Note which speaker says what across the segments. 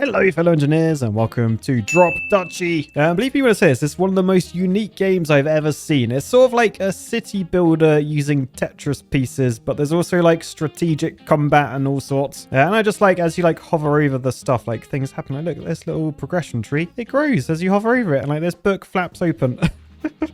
Speaker 1: Hello fellow engineers and welcome to Drop Duchy. Believe me when I say this is one of the most unique games I've ever seen. It's sort of like a city builder using Tetris pieces, but there's also like strategic combat and all sorts. And I just like, as you like hover over the stuff, like things happen. Like, look at this little progression tree. It grows as you hover over it, and like this book flaps open.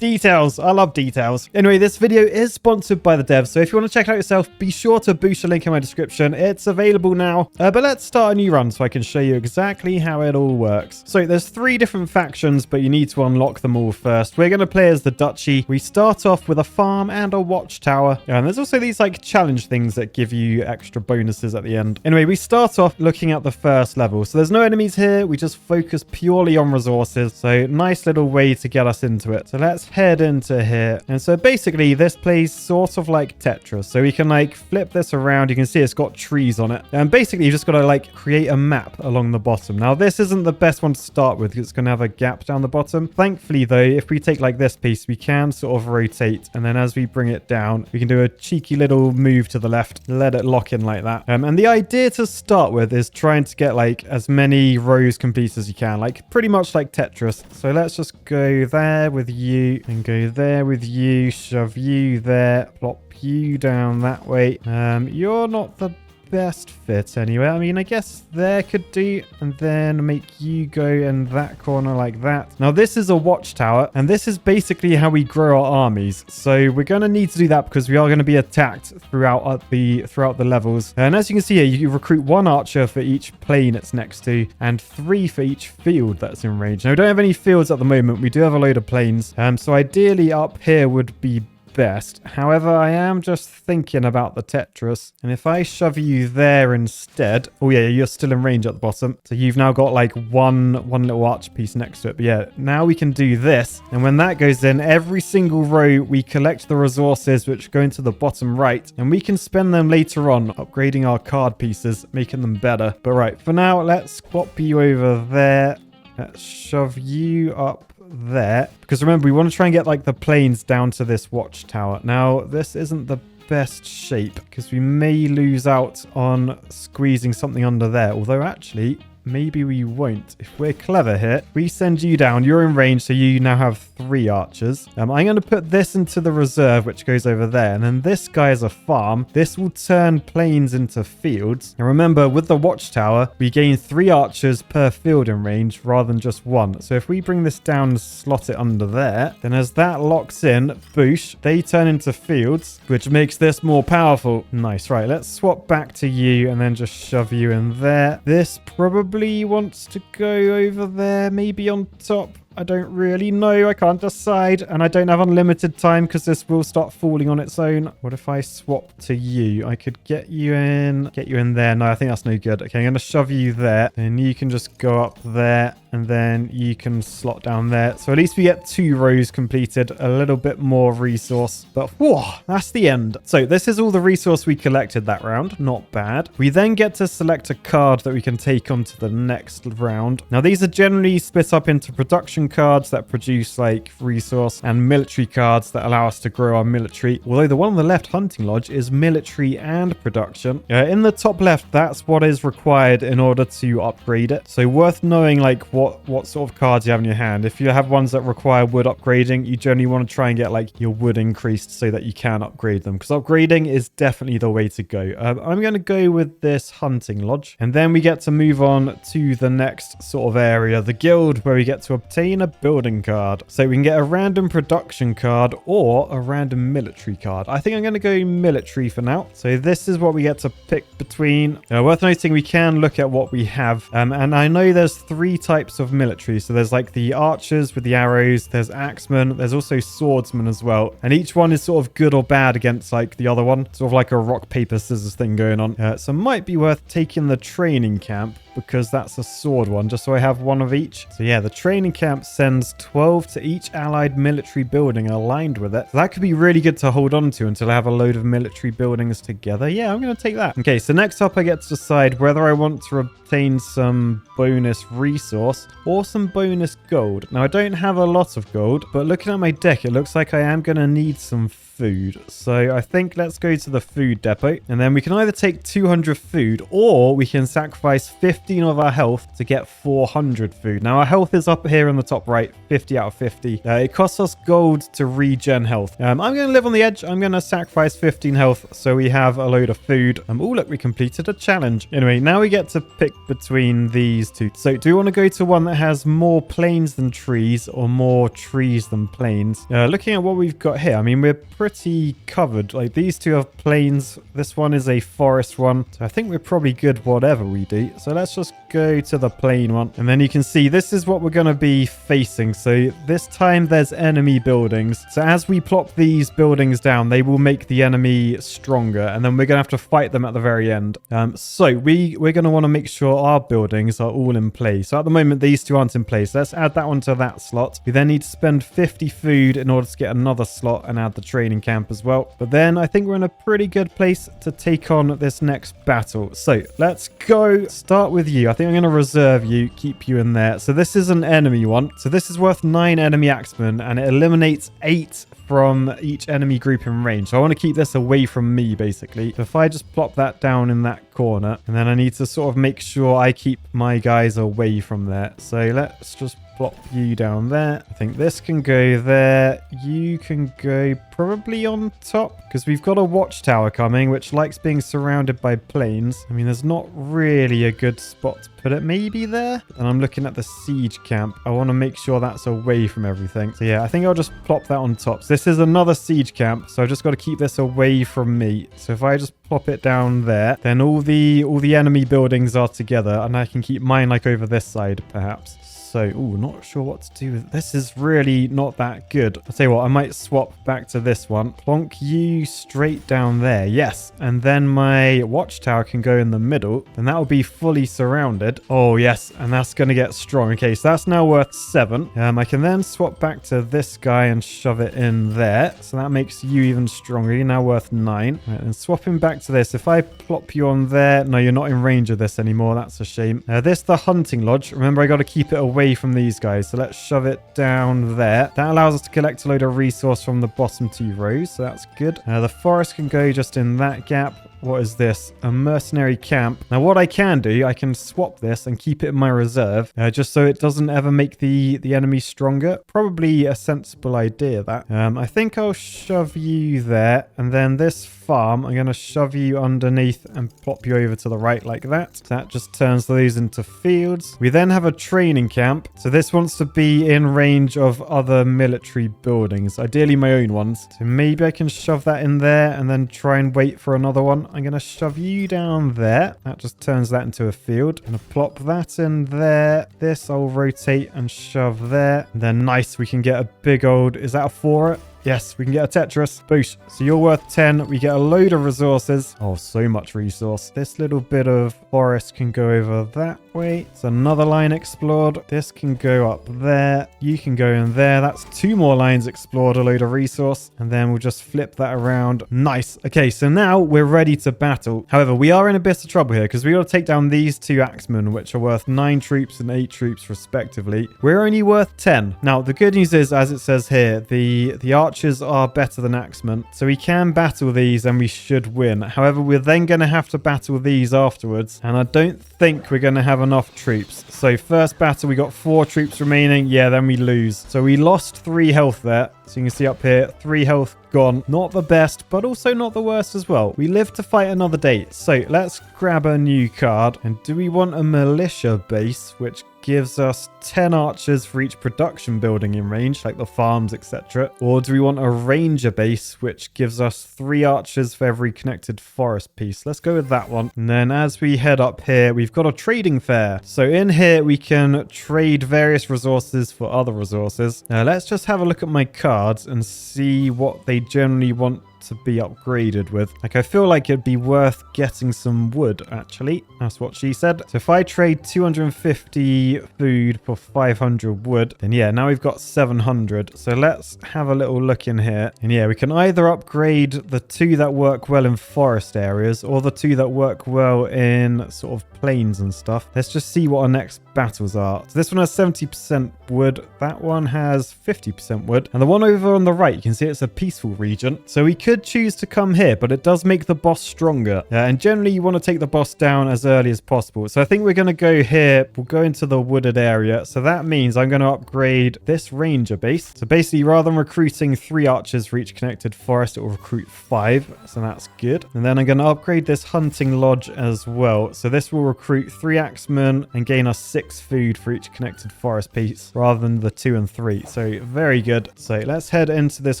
Speaker 1: Details. I love details. Anyway, this video is sponsored by the devs, so if you want to check it out yourself, be sure to boost the link in my description. It's available now. But let's start a new run so I can show you exactly how it all works. So there's 3 different factions, but you need to unlock them all first. We're going to play as the Duchy. We start off with a farm and a watchtower. And there's also these like challenge things that give you extra bonuses at the end. Anyway, we start off looking at the first level. So there's no enemies here. We just focus purely on resources. So nice little way to get us into it. So let's head into here. And so basically this plays sort of like Tetris. So we can like flip this around. You can see it's got trees on it. And basically you just got to like create a map along the bottom. Now this isn't the best one to start with because it's going to have a gap down the bottom. Thankfully though, if we take like this piece, we can sort of rotate. And then as we bring it down, we can do a cheeky little move to the left, let it lock in like that. And the idea to start with is trying to get like as many rows complete as you can, like pretty much like Tetris. So let's just go there with you and go there with you, shove you there, plop you down that way. You're not the best fit anyway. I mean, I guess there could do, and then make you go in that corner like that. Now this is a watchtower, and this is basically how we grow our armies. So we're going to need to do that because we are going to be attacked throughout the levels. And as you can see here, you recruit 1 archer for each plane it's next to, and 3 for each field that's in range. Now we don't have any fields at the moment. We do have a load of planes. So ideally up here would be best. However, I am just thinking about the Tetris, and if I shove you there instead, oh yeah, you're still in range at the bottom, so you've now got like one little arch piece next to it. But yeah, now we can do this, and when that goes in, every single row we collect the resources which go into the bottom right, and we can spend them later on upgrading our card pieces, making them better. But right, for now, let's swap you over there. Let's shove you up there, because remember, we want to try and get like the planes down to this watchtower. Now this isn't the best shape because we may lose out on squeezing something under there, although actually maybe we won't. If we're clever here, we send you down. You're in range, so you now have 3 archers. I'm going to put this into the reserve, which goes over there. And then this guy is a farm. This will turn plains into fields. And remember, with the watchtower, we gain 3 archers per field in range rather than just 1. So if we bring this down and slot it under there, then as that locks in, boosh, they turn into fields, which makes this more powerful. Nice. Right, let's swap back to you and then just shove you in there. This probably wants to go over there, maybe on top. I don't really know. I can't decide. And I don't have unlimited time because this will start falling on its own. What if I swap to you? I could get you in there. No, I think that's no good. Okay, I'm going to shove you there. Then you can just go up there. And then you can slot down there. So at least we get 2 rows completed. A little bit more resource. But whoa, that's the end. So this is all the resource we collected that round. Not bad. We then get to select a card that we can take on to the next round. Now these are generally split up into production cards that produce like resource and military cards that allow us to grow our military. Although the one on the left, Hunting Lodge, is military and production. In the top left, that's what is required in order to upgrade it. So worth knowing like what sort of cards you have in your hand. If you have ones that require wood upgrading, you generally want to try and get like your wood increased so that you can upgrade them, because upgrading is definitely the way to go. I'm going to go with this Hunting Lodge, and then we get to move on to the next sort of area, the guild, where we get to obtain a building card. So we can get a random production card or a random military card. I think I'm going to go military for now. So this is what we get to pick between. Worth noting, we can look at what we have, and I know there's 3 types of military. So there's like the archers with the arrows, there's axemen, there's also swordsmen as well, and each one is sort of good or bad against like the other one, sort of like a rock paper scissors thing going on. So it might be worth taking the training camp, because that's a sword one, just so I have 1 of each. So yeah, the training camp sends 12 to each allied military building aligned with it. So that could be really good to hold on to until I have a load of military buildings together. Yeah, I'm going to take that. Okay, so next up I get to decide whether I want to obtain some bonus resource or some bonus gold. Now I don't have a lot of gold, but looking at my deck, it looks like I am going to need some food. food. So I think let's go to the food depot. And then we can either take 200 food or we can sacrifice 15 of our health to get 400 food. Now our health is up here in the top right, 50 out of 50. It costs us gold to regen health. I'm going to live on the edge. I'm going to sacrifice 15 health so we have a load of food. Oh, look, we completed a challenge. Anyway, now we get to pick between these two. So do we want to go to one that has more plains than trees or more trees than plains? Looking at what we've got here, I mean, we're pretty covered. Like these two have plains. This one is a forest one. So I think we're probably good whatever we do. So let's just go to the plain one. And then you can see this is what we're going to be facing. So this time there's enemy buildings. So as we plop these buildings down, they will make the enemy stronger. And then we're going to have to fight them at the very end. So we're going to want to make sure our buildings are all in place. So at the moment, these two aren't in place. Let's add that one to that slot. We then need to spend 50 food in order to get another slot and add the training camp as well. But then I think we're in a pretty good place to take on this next battle. So let's go start with you. I think I'm going to reserve you, keep you in there. So this is an enemy one. So this is worth 9 enemy axemen and it eliminates 8 from each enemy group in range. So I want to keep this away from me, basically. So if I just plop that down in that corner, and then I need to sort of make sure I keep my guys away from there. So let's just plop you down there. I think this can go there. You can go probably on top because we've got a watchtower coming which likes being surrounded by plains. I mean, there's not really a good spot to put it. Maybe there. And I'm looking at the siege camp. I want to make sure that's away from everything. So yeah, I think I'll just plop that on top. So this is another siege camp. So I just got to keep this away from me. So if I just plop it down there, then all the enemy buildings are together and I can keep mine like over this side perhaps. So, not sure what to do with this. Is really not that good. I'll tell you what, I might swap back to this one. Plonk you straight down there. Yes. And then my watchtower can go in the middle. Then that will be fully surrounded. Oh, yes. And that's going to get strong. Okay, so that's now worth 7. I can then swap back to this guy and shove it in there. So that makes you even stronger. You're now worth 9. Right, and swapping back to this. If I plop you on there. No, you're not in range of this anymore. That's a shame. This, the hunting lodge. Remember, I got to keep it away from these guys. So let's shove it down there. That allows us to collect a load of resource from the bottom 2 rows. So that's good. The forest can go just in that gap. What is this? A mercenary camp. Now, what I can do, I can swap this and keep it in my reserve, just so it doesn't ever make the enemy stronger. Probably a sensible idea, that. I think I'll shove you there, and then this farm, I'm going to shove you underneath and plop you over to the right like that. So that just turns those into fields. We then have a training camp. So this wants to be in range of other military buildings, ideally my own ones. So maybe I can shove that in there and then try and wait for another one. I'm going to shove you down there. That just turns that into a field. I'm going to plop that in there. This I'll rotate and shove there. And then nice, we can get a big old... Is that a 4? Yes, we can get a Tetris. Boosh. So you're worth 10. We get a load of resources. Oh, so much resource. This little bit of forest can go over that way. It's another line explored. This can go up there. You can go in there. That's 2 more lines explored, a load of resource. And then we'll just flip that around. Nice. Okay, so now we're ready to battle. However, we are in a bit of trouble here because we got to take down these 2 axemen, which are worth 9 troops and 8 troops respectively. We're only worth 10. Now, the good news is, as it says here, the archers are better than axemen, so we can battle these and we should win. However, we're then going to have to battle these afterwards, and I don't think we're going to have enough troops. So first battle, we got 4 troops remaining. Yeah, then we lose. So we lost 3 health there. So you can see up here, 3 health gone. Not the best, but also not the worst as well. We live to fight another day. So let's grab a new card. And do we want a militia base, which gives us 10 archers for each production building in range, like the farms, etc. Or do we want a ranger base, which gives us 3 archers for every connected forest piece? Let's go with that one. And then as we head up here, we've got a trading fair. So in here, we can trade various resources for other resources. Let's just have a look at my cards and see what they generally want to be upgraded with. Like, I feel like it'd be worth getting some wood, actually. That's what she said. So if I trade 250 food for 500 wood, then yeah, now we've got 700. So let's have a little look in here. And yeah, we can either upgrade the 2 that work well in forest areas or the 2 that work well in sort of plains and stuff. Let's just see what our next battles are. So this one has 70% wood. That one has 50% wood. And the one over on the right, you can see it's a peaceful region. So we could choose to come here, but it does make the boss stronger. And generally you want to take the boss down as early as possible. So I think we're going to go here. We'll go into the wooded area. So that means I'm going to upgrade this ranger base. So basically, rather than recruiting 3 archers for each connected forest, it will recruit 5. So that's good. And then I'm going to upgrade this hunting lodge as well. So this will recruit 3 axemen and gain us 6 food for each connected forest piece rather than the 2 and 3. So very good. So let's head into this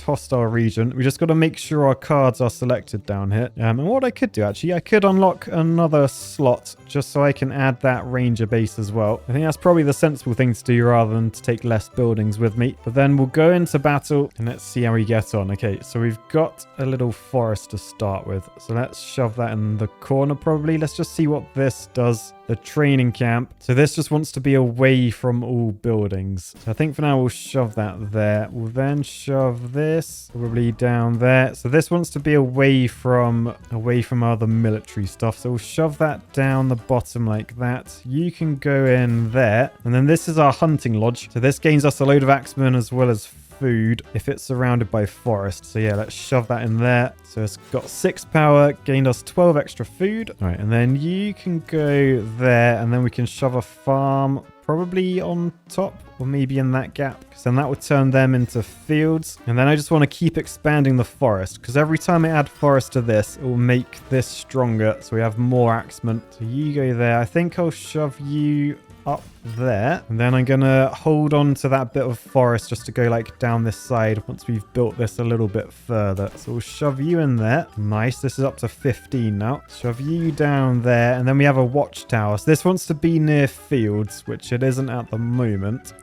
Speaker 1: hostile region. We just got to make sure our cards are selected down here. And what I could do, actually, I could unlock another slot just so I can add that ranger base as well. I think that's probably the sensible thing to do rather than to take less buildings with me. But then we'll go into battle and let's see how we get on. Okay, so we've got a little forest to start with. So let's shove that in the corner probably. Let's just see what this does. The training camp. So this just wants to be away from all buildings. So I think for now we'll shove that there. We'll then shove this probably down there. So this wants to be away from other military stuff. So we'll shove that down the bottom like that. You can go in there. And then this is our hunting lodge. So this gains us a load of axemen as well as food if it's surrounded by forest. So yeah, let's shove that in there. So it's got 6 power, gained us 12 extra food. All right, and then you can go there and then we can shove a farm probably on top or maybe in that gap, because then that would turn them into fields. And then I just want to keep expanding the forest, because every time I add forest to this, it will make this stronger. So we have more axemen. So you go there. I think I'll shove you up there, and then I'm gonna hold on to that bit of forest just to go like down this side once we've built this a little bit further. So we'll shove you in there. Nice. This is up to 15 now. Shove you down there, and then we have a watchtower. So this wants to be near fields, which it isn't at the moment.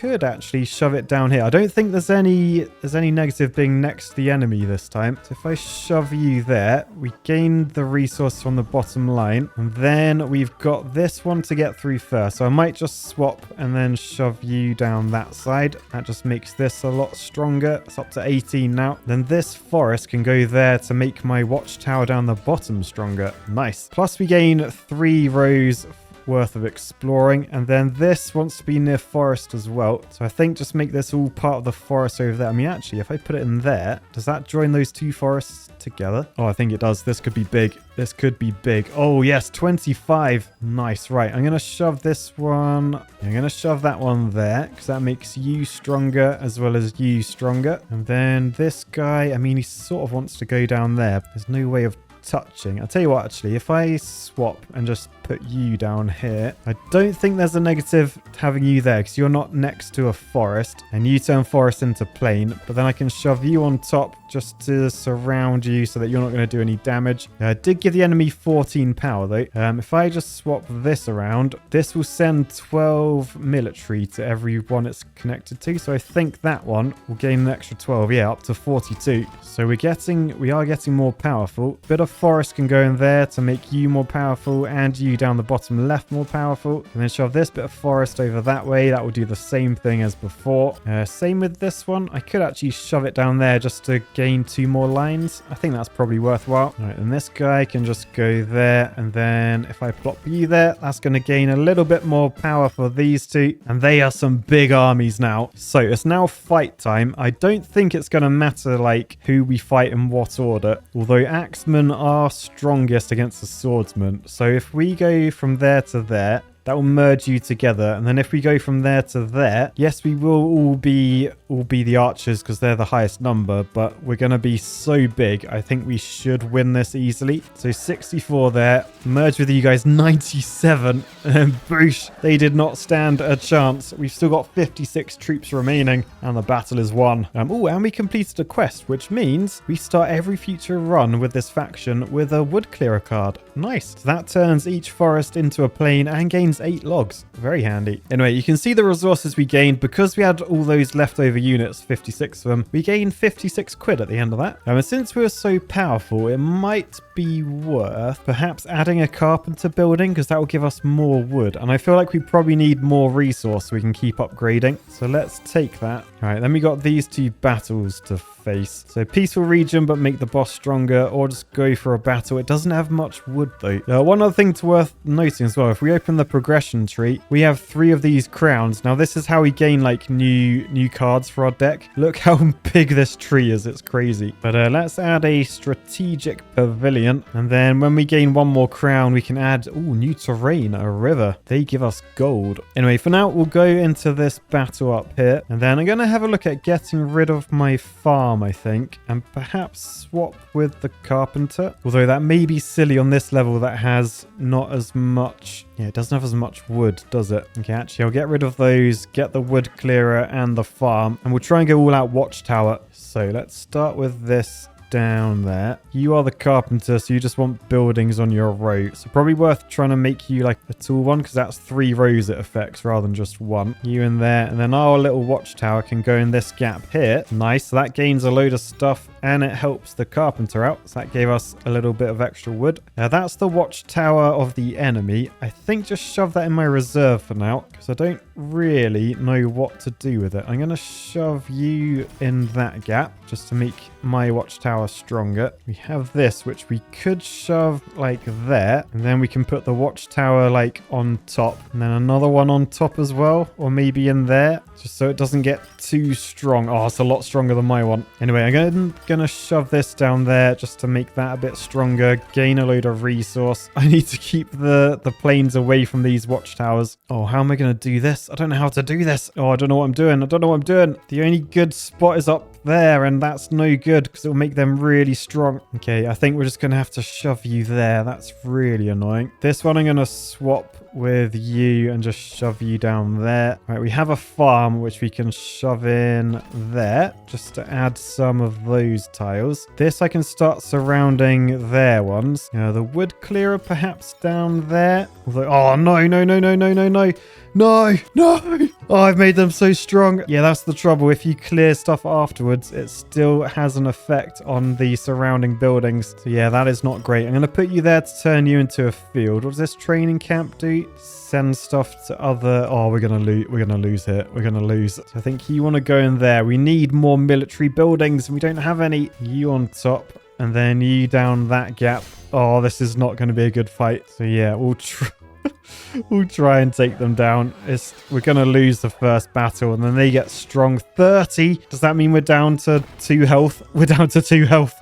Speaker 1: Could actually shove it down here. I don't think there's any negative being next to the enemy this time. So if I shove you there, we gain the resource from the bottom line, and then we've got this one to get through first. So I might just swap and then shove you down that side. That just makes this a lot stronger. It's up to 18 now. Then this forest can go there to make my watchtower down the bottom stronger. Nice. Plus we gain 3 rows worth of exploring, and then this wants to be near forest as well. So I think just make this all part of the forest over there. I mean, actually, if I put it in there, does that join those 2 forests together? Oh, I think it does. This could be big. This could be big. Oh, yes, 25. Nice. Right, I'm going to shove this one. I'm going to shove that one there, because that makes you stronger as well as you stronger. And then this guy, I mean, he sort of wants to go down there. There's no way of touching. I'll tell you what, actually, if I swap and just put you down here, I don't think there's a negative having you there, because you're not next to a forest and you turn forest into plain. But then I can shove you on top just to surround you so that you're not going to do any damage. I did give the enemy 14 power though. If I just swap this around, this will send 12 military to every one it's connected to. So I think that one will gain an extra 12. Yeah, up to 42. So we are getting more powerful. Bit of forest can go in there to make you more powerful and you down the bottom left more powerful. And then shove this bit of forest over that way. That will do the same thing as before. Same with this one. I could actually shove it down there just to gain 2 more lines. I think that's probably worthwhile. All right, and this guy can just go there. And then if I plop you there, that's going to gain a little bit more power for these 2. And they are some big armies now. So it's now fight time. I don't think it's going to matter like who we fight in what order. Although axemen are strongest against the swordsmen. So if we go from there to there, that will merge you together. And then if we go from there to there, yes, we will all be the archers because they're the highest number, but we're going to be so big. I think we should win this easily. So 64 there. Merge with you guys, 97. And boosh, they did not stand a chance. We've still got 56 troops remaining and the battle is won. Oh, and we completed a quest, which means we start every future run with this faction with a wood clearer card. Nice. So that turns each forest into a plain and gains gains 8 logs. Very handy. Anyway, you can see the resources we gained because we had all those leftover units, 56 of them. We gained 56 quid at the end of that. And since we were so powerful, it might be worth perhaps adding a carpenter building because that will give us more wood. And I feel like we probably need more resource so we can keep upgrading. So let's take that. All right, then we got these 2 battles to face. So peaceful region, but make the boss stronger, or just go for a battle. It doesn't have much wood though. One other thing to worth noting as well, if we open the progression tree, we have 3 of these crowns. Now this is how we gain like new cards for our deck. Look how big this tree is. It's crazy. But let's add a strategic pavilion. And then when we gain 1 more crown, we can add, new terrain, a river. They give us gold. Anyway, for now, we'll go into this battle up here. And then I'm going to have a look at getting rid of my farm, I think, and perhaps swap with the carpenter. Although that may be silly on this level that has not as much. Yeah, it doesn't have as much wood, does it? Okay, actually, I'll get rid of those, get the wood clearer and the farm, and we'll try and go all out watchtower. So let's start with this down there. You are the carpenter, so you just want buildings on your row. So probably worth trying to make you like a tall one, because that's 3 rows it affects rather than just 1. You in there, and then our little watchtower can go in this gap here. Nice. So that gains a load of stuff, and it helps the carpenter out. So that gave us a little bit of extra wood. Now that's the watchtower of the enemy. I think just shove that in my reserve for now, because I don't really know what to do with it. I'm going to shove you in that gap just to make my watchtower stronger. We have this, which we could shove like there, and then we can put the watchtower like on top, and then another one on top as well, or maybe in there, just so it doesn't get too strong. Oh, it's a lot stronger than my one. Anyway, I'm gonna shove this down there just to make that a bit stronger, gain a load of resource. I need to keep the planes away from these watchtowers. Oh, how am I gonna do this? I don't know how to do this. Oh, I don't know what I'm doing. I don't know what I'm doing. The only good spot is up there, and that's no good because it'll make them really strong. Okay, I think we're just gonna have to shove you there. That's really annoying. This one I'm gonna swap with you and just shove you down there. Right, we have a farm which we can shove in there just to add some of those tiles. This I can start surrounding their ones. The wood clearer perhaps down there. Although, oh no, no, no, no, no, no, no. No, no. Oh, I've made them so strong. Yeah, that's the trouble. If you clear stuff afterwards, it still has an effect on the surrounding buildings. So yeah, that is not great. I'm going to put you there to turn you into a field. What does this training camp do? Send stuff to other... Oh, we're going to lose. We're going to lose here. We're going to lose. So I think you want to go in there. We need more military buildings. We don't have any. You on top. And then you down that gap. Oh, this is not going to be a good fight. So yeah, we'll try... We'll try and take them down. We're going to lose the first battle, and then they get strong. 30. Does that mean we're down to 2 health? We're down to 2 health.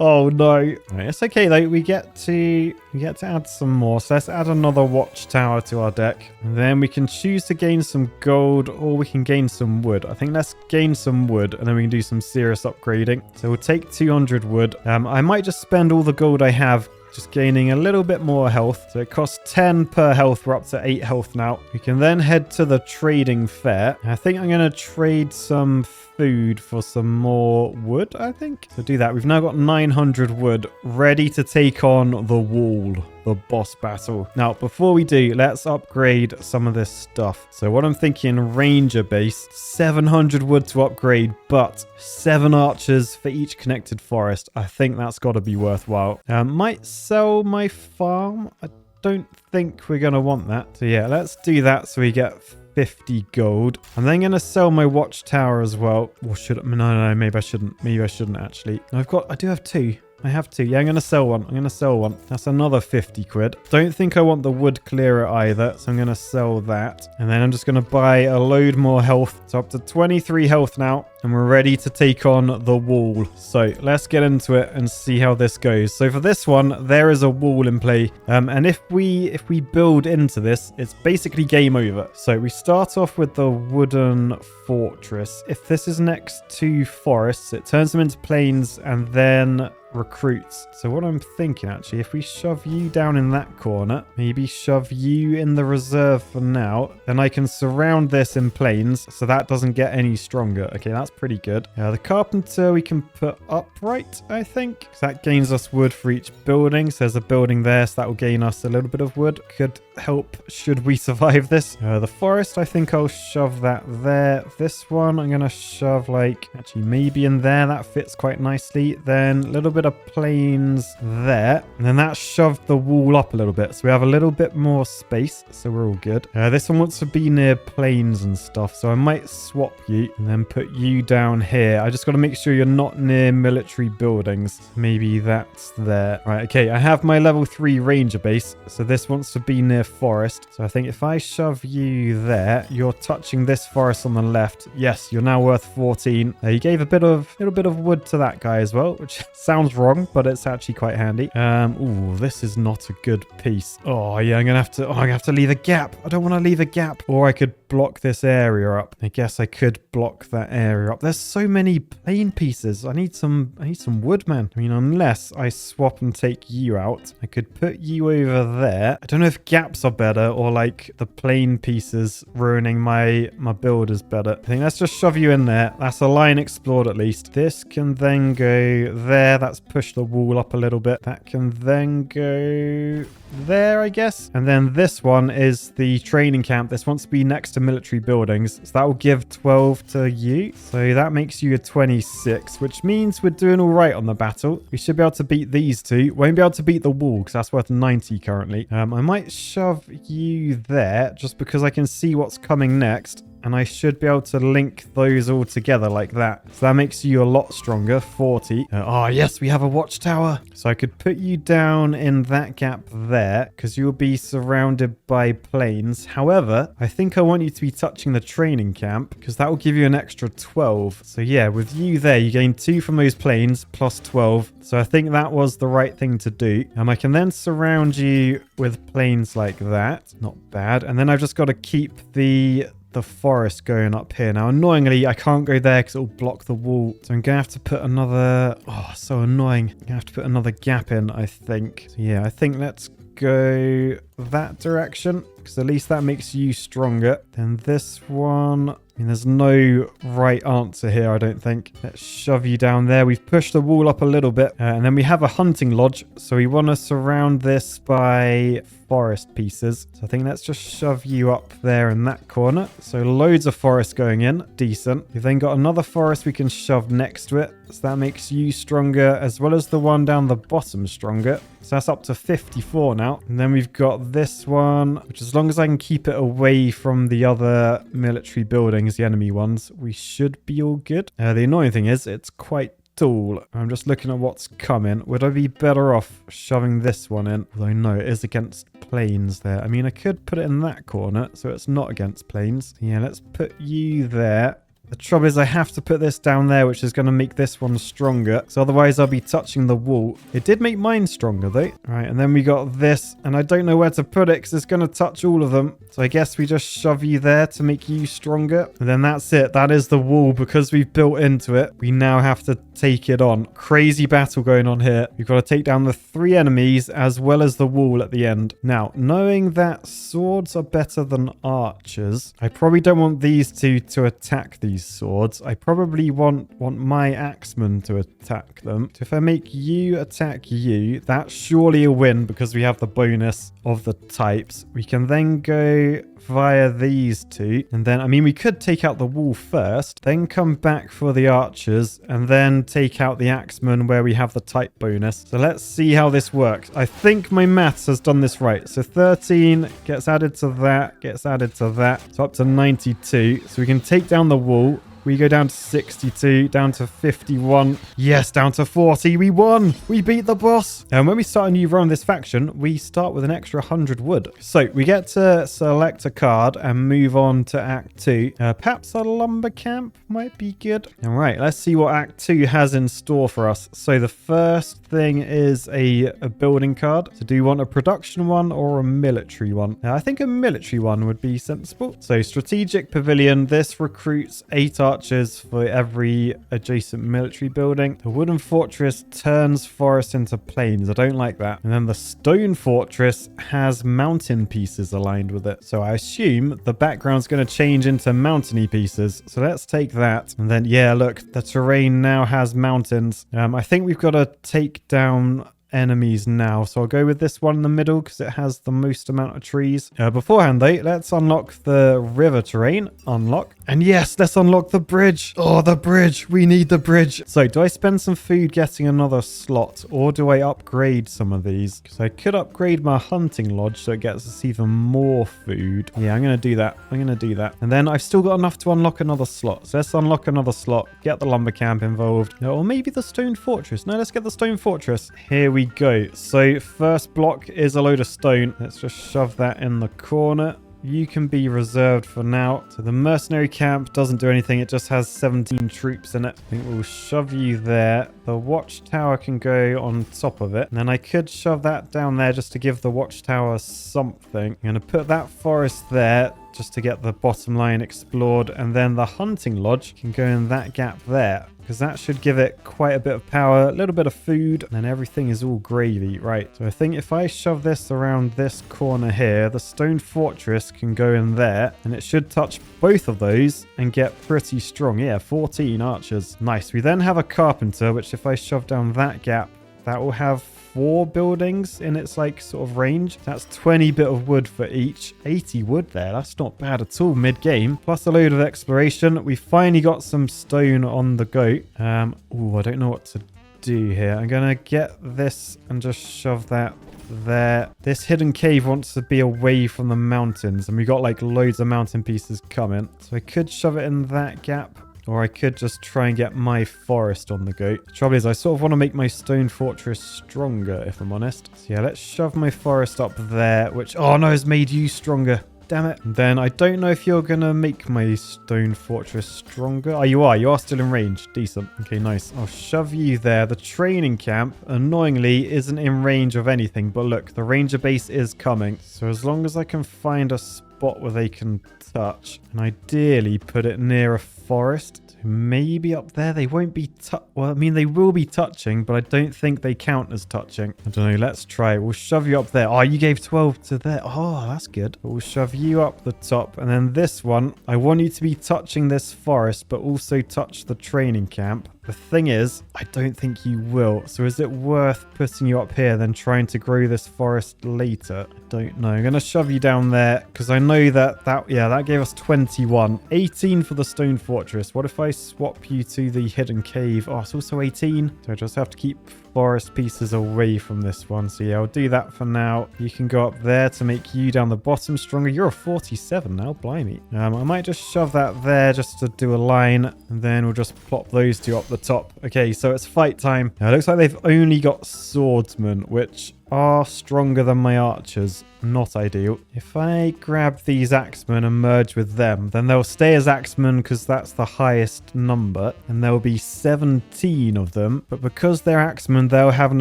Speaker 1: Oh no. Right, it's okay though. We get to add some more. So let's add another watchtower to our deck. And then we can choose to gain some gold, or we can gain some wood. I think let's gain some wood, and then we can do some serious upgrading. So we'll take 200 wood. I might just spend all the gold I have just gaining a little bit more health. So it costs 10 per health. We're up to 8 health now. We can then head to the trading fair. I think I'm going to trade some food for some more wood, I think. So do that. We've now got 900 wood ready to take on the wall, the boss battle. Now, before we do, let's upgrade some of this stuff. So what I'm thinking, ranger base, 700 wood to upgrade, but 7 archers for each connected forest. I think that's got to be worthwhile. Might sell my farm. I don't think we're going to want that. So yeah, let's do that so we get 50 gold. I'm then going to sell my watchtower as well. Or should I? No, maybe I shouldn't. Maybe I shouldn't actually. I do have 2. I have 2. Yeah, I'm going to sell one. I'm going to sell one. That's another 50 quid. Don't think I want the wood clearer either, so I'm going to sell that. And then I'm just going to buy a load more health. So up to 23 health now, and we're ready to take on the wall. So let's get into it and see how this goes. So for this one, there is a wall in play. And if we build into this, it's basically game over. So we start off with the wooden fortress. If this is next to forests, it turns them into plains, and then recruits. So what I'm thinking, actually, if we shove you down in that corner, maybe shove you in the reserve for now, then I can surround this in planes so that doesn't get any stronger. Okay, that's pretty good. The carpenter we can put upright, I think. So that gains us wood for each building. So there's a building there, so that will gain us a little bit of wood. Could help should we survive this. The forest, I think I'll shove that there. This one, I'm going to shove like, actually maybe in there. That fits quite nicely. Then a little bit of plains there. And then that shoved the wall up a little bit. So we have a little bit more space. So we're all good. This one wants to be near plains and stuff. So I might swap you and then put you down here. I just got to make sure you're not near military buildings. Maybe that's there. Right, okay. I have my level 3 ranger base. So this wants to be near forest. So I think if I shove you there, you're touching this forest on the left. Yes, you're now worth 14. You gave a little bit of wood to that guy as well, which sounds wrong, but it's actually quite handy. Ooh, this is not a good piece. Oh yeah, I'm gonna have to leave a gap. I don't want to leave a gap. Or I could block this area up. I guess I could block that area up. There's so many plain pieces. I need some wood, man. I mean, unless I swap and take you out, I could put you over there. I don't know if gaps are better or like the plain pieces ruining my build is better. I think let's just shove you in there. That's a line explored at least. This can then go there. That's pushed the wall up a little bit. That can then go there, I guess. And then this one is the training camp. This wants to be next to military buildings. So that will give 12 to you. So that makes you a 26, which means we're doing all right on the battle. We should be able to beat these two. Won't be able to beat the wall because that's worth 90 currently. I might shove you there just because I can see what's coming next. And I should be able to link those all together like that. So that makes you a lot stronger, 40. Oh, yes, we have a watchtower. So I could put you down in that gap there because you'll be surrounded by plains. However, I think I want you to be touching the training camp because that will give you an extra 12. So yeah, with you there, you gain 2 from those plains plus 12. So I think that was the right thing to do. I can then surround you with plains like that. Not bad. And then I've just got to keep the forest going up here. Now, annoyingly, I can't go there because it'll block the wall. So I'm going to have to put another... Oh, so annoying. I'm going to have to put another gap in, I think. So yeah, I think let's go that direction because at least that makes you stronger. Then this one... I mean, there's no right answer here, I don't think. Let's shove you down there. We've pushed the wall up a little bit. And then we have a hunting lodge. So we want to surround this by forest pieces. So I think let's just shove you up there in that corner. So loads of forest going in. Decent. We've then got another forest we can shove next to it. So that makes you stronger as well as the one down the bottom stronger. So that's up to 54 now. And then we've got this one, which as long as I can keep it away from the other military buildings, the enemy ones, we should be all good. The annoying thing is it's quite tall. I'm just looking at what's coming. Would I be better off shoving this one in? Although no, it is against plains there. I mean, I could put it in that corner so it's not against plains. Yeah, let's put you there. The trouble is I have to put this down there, which is going to make this one stronger. So otherwise I'll be touching the wall. It did make mine stronger though. Right, and then we got this. And I don't know where to put it because it's going to touch all of them. So I guess we just shove you there to make you stronger. And then that's it. That is the wall because we've built into it. We now have to take it on. Crazy battle going on here. We've got to take down the 3 enemies as well as the wall at the end. Now, knowing that swords are better than archers, I probably don't want these two to attack these swords. I probably want my axemen to attack them. So if I make you attack you, that's surely a win because we have the bonus of the types. We can then go via these two. And then, I mean, we could take out the wall first, then come back for the archers, and then take out the axemen where we have the type bonus. So let's see how this works. I think my maths has done this right. So 13 gets added to that, gets added to that. So up to 92. So we can take down the wall. We go down to 62, down to 51. Yes, down to 40. We won. We beat the boss. And when we start a new run of this faction, we start with an extra 100 wood. So we get to select a card and move on to Act 2. Perhaps a lumber camp might be good. All right, let's see what Act 2 has in store for us. So the first thing is a building card. So do you want a production one or a military one? I think a military one would be sensible. So strategic pavilion. This recruits 8 archers archers for every adjacent military building. The wooden fortress turns forest into plains. I don't like that. And then the stone fortress has mountain pieces aligned with it. So I assume the background's going to change into mountainy pieces. So let's take that. And then, yeah, look, the terrain now has mountains. I think we've got to take down enemies now, so I'll go with this one in the middle because it has the most amount of trees. Beforehand though, let's unlock the river terrain. Unlock. And yes, let's unlock the bridge. Oh, the bridge. We need the bridge. So do I spend some food getting another slot, or do I upgrade some of these? Because I could upgrade my hunting lodge so it gets us even more food. Yeah, I'm going to do that. And then I've still got enough to unlock another slot. So let's unlock another slot, get the lumber camp involved, or maybe the stone fortress. No, let's get the stone fortress. Here we go. So first block is a load of stone. Let's just shove that in the corner. You can be reserved for now. So the mercenary camp doesn't do anything. It just has 17 troops in it. I think we'll shove you there. The watchtower can go on top of it. And then I could shove that down there just to give the watchtower something. I'm going to put that forest there just to get the bottom line explored. And then the hunting lodge can go in that gap there, because that should give it quite a bit of power, a little bit of food, and then everything is all gravy. Right, so I think if I shove this around this corner here, the stone fortress can go in there, and it should touch both of those and get pretty strong. Yeah, 14 archers. Nice. We then have a carpenter, which if I shove down that gap, that will have 4 buildings in its like sort of range. That's 20 bit of wood for each. 80 wood there. That's not bad at all mid-game. Plus a load of exploration. We finally got some stone on the go. Oh, I don't know what to do here. I'm going to get this and just shove that there. This hidden cave wants to be away from the mountains, and we got like loads of mountain pieces coming. So I could shove it in that gap, or I could just try and get my forest on the go. The trouble is I sort of want to make my stone fortress stronger, if I'm honest. So yeah, let's shove my forest up there, which, oh no, has made you stronger. Damn it. And then I don't know if you're going to make my stone fortress stronger. Oh, you are. You are still in range. Decent. Okay, nice. I'll shove you there. The training camp, annoyingly, isn't in range of anything. But look, the ranger base is coming. So as long as I can find a spot where they can touch, and ideally put it near a forest. So maybe up there they won't be well, I mean, they will be touching, but I don't think they count as touching. I don't know. Let's try. We'll shove you up there. Oh, you gave 12 to there. Oh, that's good. We'll shove you up the top. And then this one, I want you to be touching this forest, but also touch the training camp. The thing is, I don't think you will. So is it worth putting you up here than trying to grow this forest later? I don't know. I'm going to shove you down there because I know that gave us 21. 18 for the stone fortress. What if I swap you to the hidden cave? Oh, it's also 18. So I just have to keep forest pieces away from this one. So yeah, I'll do that for now. You can go up there to make you down the bottom stronger. You're a 47 now, blimey. I might just shove that there just to do a line, and then we'll just plop those two up the top. Okay, so it's fight time. Now, it looks like they've only got swordsmen, which are stronger than my archers. Not ideal. If I grab these axemen and merge with them, then they'll stay as axemen because that's the highest number, and there'll be 17 of them. But because they're axemen, they'll have an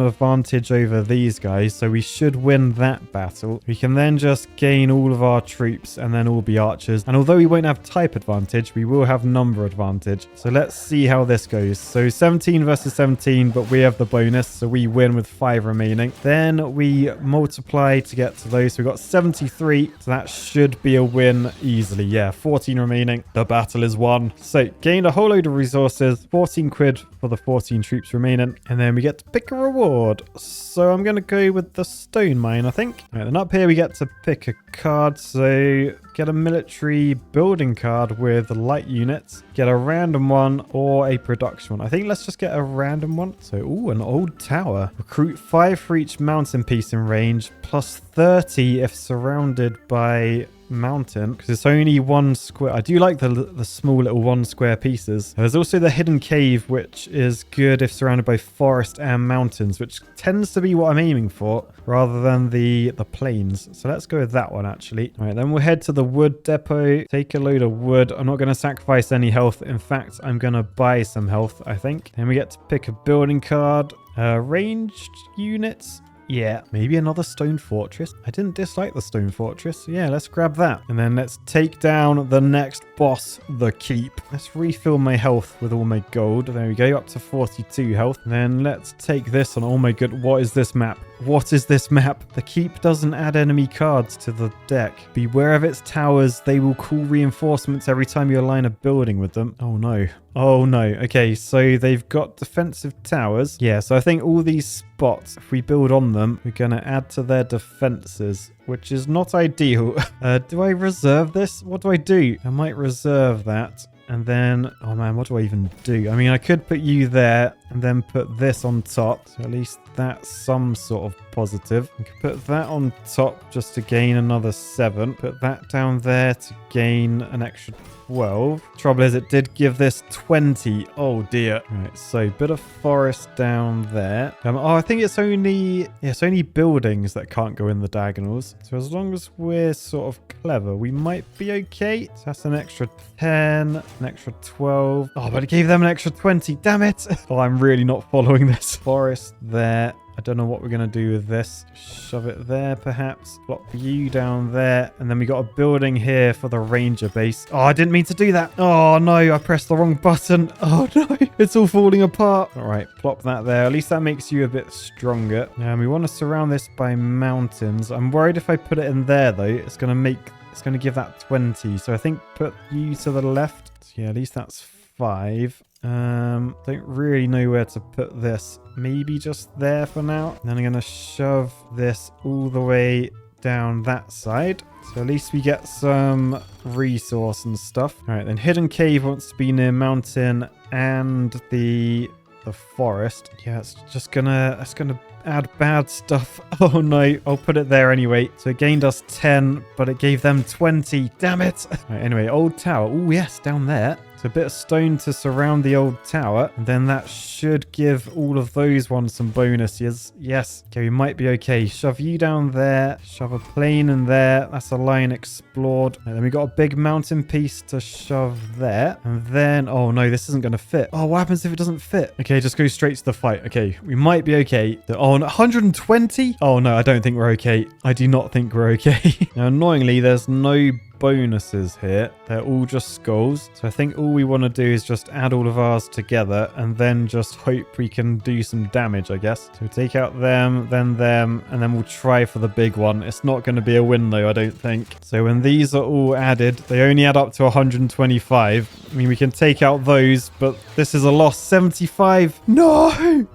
Speaker 1: advantage over these guys, so we should win that battle. We can then just gain all of our troops and then all be archers. And although we won't have type advantage, we will have number advantage. So let's see how this goes. So 17 versus 17, but we have the bonus, so we win with 5 remaining. Then we multiply to get to those. So we've got 73, so that should be a win easily. Yeah, 14 remaining. The battle is won. So gained a whole load of resources, 14 quid for the 14 troops remaining, and then we get to pick a reward. So I'm going to go with the stone mine, I think. Right, then up here we get to pick a card. So get a military building card with light units, get a random one or a production one. I think let's just get a random one. So, ooh, an old tower. Recruit 5 for each mountain piece in range, plus 30 if surrounded by mountain, because it's only 1 square. I do like the small little 1 square pieces. There's also the hidden cave, which is good if surrounded by forest and mountains, which tends to be what I'm aiming for rather than the plains. So let's go with that one actually. All right, then we'll head to the wood depot, take a load of wood. I'm not going to sacrifice any health. In fact, I'm going to buy some health, I think. Then we get to pick a building card. Ranged units. Yeah, maybe another stone fortress. I didn't dislike the stone fortress. Yeah, let's grab that. And then let's take down the next boss, the keep. Let's refill my health with all my gold. There we go, up to 42 health. And then let's take this on. Oh my god, what is this map? What is this map? The keep doesn't add enemy cards to the deck. Beware of its towers. They will call reinforcements every time you align a building with them. Oh no. Oh no. Okay, so they've got defensive towers. Yeah, so I think all these spots, if we build on them, we're going to add to their defenses, which is not ideal. Do I reserve this? What do I do? I might reserve that. And then, oh man, what do I even do? I mean, I could put you there and then put this on top. So at least that's some sort of positive. I could put that on top just to gain another 7. Put that down there to gain an extra 12. Trouble is, it did give this 20. Oh dear. All right, so bit of forest down there. Oh, I think it's only buildings that can't go in the diagonals. So as long as we're sort of clever, we might be okay. So that's an extra 10, an extra 12. Oh, but it gave them an extra 20. Damn it. Oh, I'm really not following this. Forest there. I don't know what we're going to do with this. Shove it there, perhaps. Plop you down there. And then we got a building here for the ranger base. Oh, I didn't mean to do that. Oh, no. I pressed the wrong button. Oh, no. It's all falling apart. All right. Plop that there. At least that makes you a bit stronger. We want to surround this by mountains. I'm worried if I put it in there, though, it's going to give that 20. So I think put you to the left. So yeah, at least that's 5. Don't really know where to put this. Maybe just there for now. And then I'm going to shove this all the way down that side. So at least we get some resource and stuff. All right, then Hidden Cave wants to be near mountain and the forest. Yeah, it's gonna add bad stuff. Oh no, I'll put it there anyway. So it gained us 10, but it gave them 20. Damn it. Right, anyway, old tower. Oh yes, down there. So a bit of stone to surround the old tower. And then that should give all of those ones some bonuses. Yes. Okay, we might be okay. Shove you down there. Shove a plane in there. That's a line explored. And then we got a big mountain piece to shove there. And then, oh no, this isn't going to fit. Oh, what happens if it doesn't fit? Okay, just go straight to the fight. Okay, we might be okay. Oh, 120? Oh no, I don't think we're okay. I do not think we're okay. Now, annoyingly, there's no bonuses here. They're all just skulls. So I think all we want to do is just add all of ours together and then just hope we can do some damage, I guess. So take out them, and then we'll try for the big one. It's not going to be a win though, I don't think. So when these are all added, they only add up to 125. I mean, we can take out those, but this is a loss. 75. No!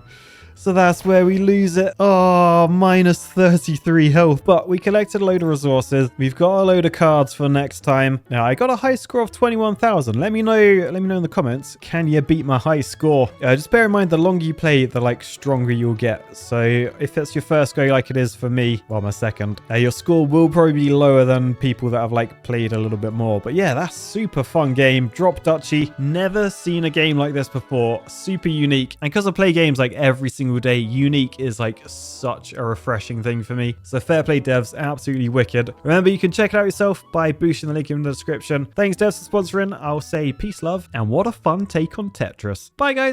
Speaker 1: So that's where we lose it. Oh, minus 33 health. But we collected a load of resources. We've got a load of cards for next time. Now, I got a high score of 21,000. Let me know in the comments. Can you beat my high score? Just bear in mind, the longer you play, the stronger you'll get. So if it's your first go like it is for me, well, my second, your score will probably be lower than people that have played a little bit more. But yeah, that's super fun game. Drop Duchy. Never seen a game like this before. Super unique. And because I play games every single day, unique is such a refreshing thing for me. So fair play, devs, absolutely wicked. Remember, you can check it out yourself by boosting the link in the description. Thanks, devs, for sponsoring. I'll say peace, love, and what a fun take on Tetris. Bye, guys.